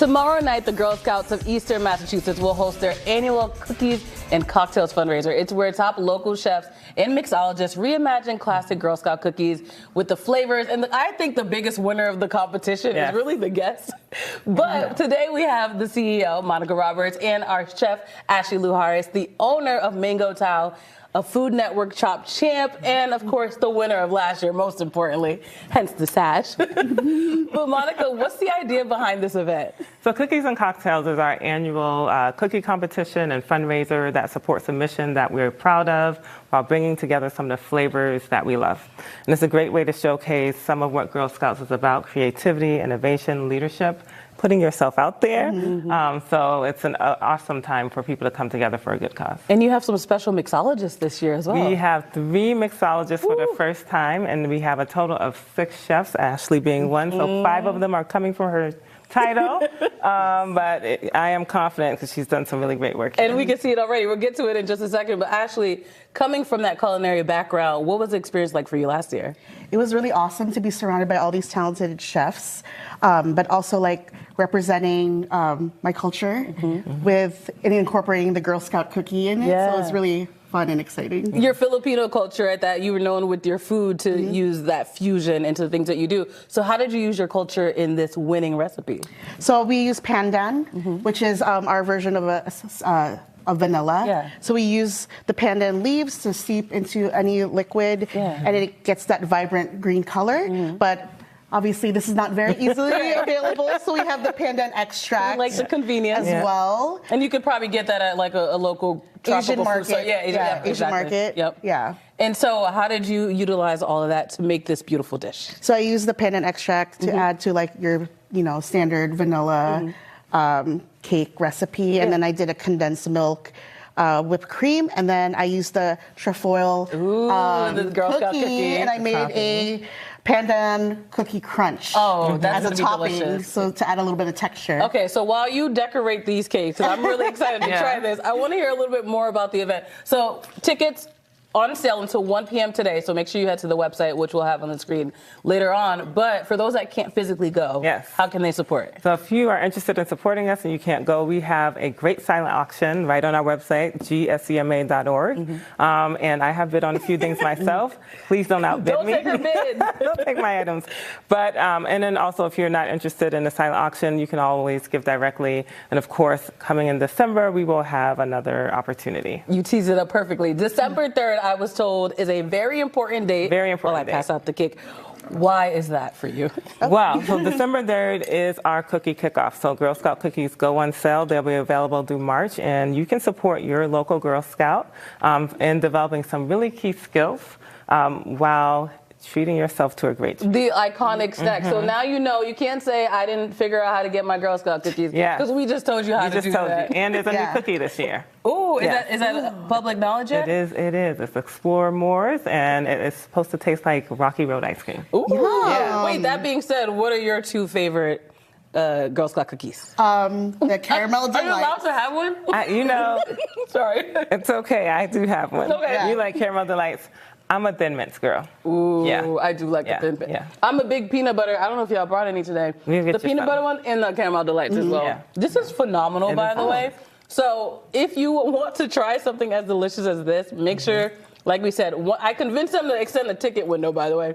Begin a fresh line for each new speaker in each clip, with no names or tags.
Tomorrow night, the Girl Scouts of Eastern Massachusetts will host their annual Cookies and Cocktails fundraiser. It's where top local chefs and mixologists reimagine classic Girl Scout cookies with the flavors. And I think the biggest winner of the competition is really the guests. But today we have the CEO, Monica Roberts, and our chef, Ashley Lujares, the owner of Mango Tao, a Food Network Chopped champ, and of course the winner of last year, most importantly, hence the sash. But Monica, what's the idea behind this event?
So Cookies and Cocktails is our annual cookie competition and fundraiser that supports a mission that we're proud of while bringing together some of the flavors that we love. And it's a great way to showcase some of what Girl Scouts is about: creativity, innovation, leadership, putting yourself out there. So it's an awesome time for people to come together for a good cause.
And you have some special mixologists this year as well.
We have 3 mixologists for the first time, and we have a total of 6 chefs, Ashley being one. So 5 of them are coming for her title, but I am confident because she's done some really great work here.
And we can see it already. We'll get to it in just a second. But Ashley, coming from that culinary background, what was the experience like for you last year?
It was really awesome to be surrounded by all these talented chefs, but also like representing my culture with and incorporating the Girl Scout cookie in it. So it was really fun and exciting.
Your Filipino culture, at that you were known with your food to use that fusion into the things that you do. So how did you use your culture in this winning recipe?
So we use pandan, which is our version of vanilla. So we use the pandan leaves to steep into any liquid, and it gets that vibrant green color. But obviously, this is not very easily available, so we have the pandan extract.
Like the convenience
as well.
And you could probably get that at like a local
Asian market.
Food store.
Asian market.
Yep. And so how did you utilize all of that to make this beautiful dish?
So I use the pandan extract to add to like your, standard vanilla cake recipe, and then I did a condensed milk whipped cream, and then I used the trefoil
the Girl Scout cookie,
and I made a pandan cookie crunch.
Oh, that's
as a topping, delicious. So to add a little bit of texture.
Okay, so while you decorate these cakes, because I'm really excited to try this, I want to hear a little bit more about the event. So tickets on sale until 1 p.m. today, so make sure you head to the website, which we'll have on the screen later on. But for those that can't physically go, how can they support?
So if you are interested in supporting us and you can't go, we have a great silent auction right on our website, gscma.org. And I have bid on a few things myself. Please don't outbid me.
Don't take her bids.
Don't take my items. But and then also, if you're not interested in the silent auction, you can always give directly. And of course, coming in December, we will have another opportunity.
You teased it up perfectly. December 3rd, I was told, is a very important date.
Very important
date. While I pass out the cake. Why is that for you?
Well, so December 3rd is our cookie kickoff. So Girl Scout cookies go on sale. They'll be available through March, and you can support your local Girl Scout in developing some really key skills while treating yourself to a great treat.
The iconic snack. So now you can't say I didn't figure out how to get my Girl Scout cookies. Because we just told you how to do that.
And there's a new cookie this year.
Ooh, is that public knowledge yet?
It is. It's Explore Moors, and it is supposed to taste like Rocky Road ice cream.
Ooh. Wait, that being said, what are your 2 favorite Girl Scout cookies?
The caramel delight.
Are you allowed to have one? Sorry.
It's okay. I do have one.
Okay.
You like caramel delights. I'm a Thin Mints girl.
Ooh, I do like the Thin Mints. I'm a big peanut butter. I don't know if y'all brought any today. The peanut butter one and the caramel delights as well. This is phenomenal, by the way. So if you want to try something as delicious as this, make sure, like we said, I convinced them to extend the ticket window, by the way.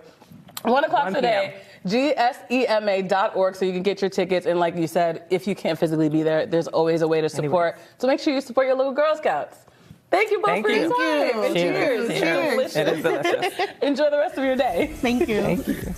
1 o'clock today, gsema.org, so you can get your tickets. And like you said, if you can't physically be there, there's always a way to support. So make sure you support your little Girl Scouts. Thank you both for your time. And cheers.
It is delicious.
Enjoy the rest of your day.
Thank you.
Thank you.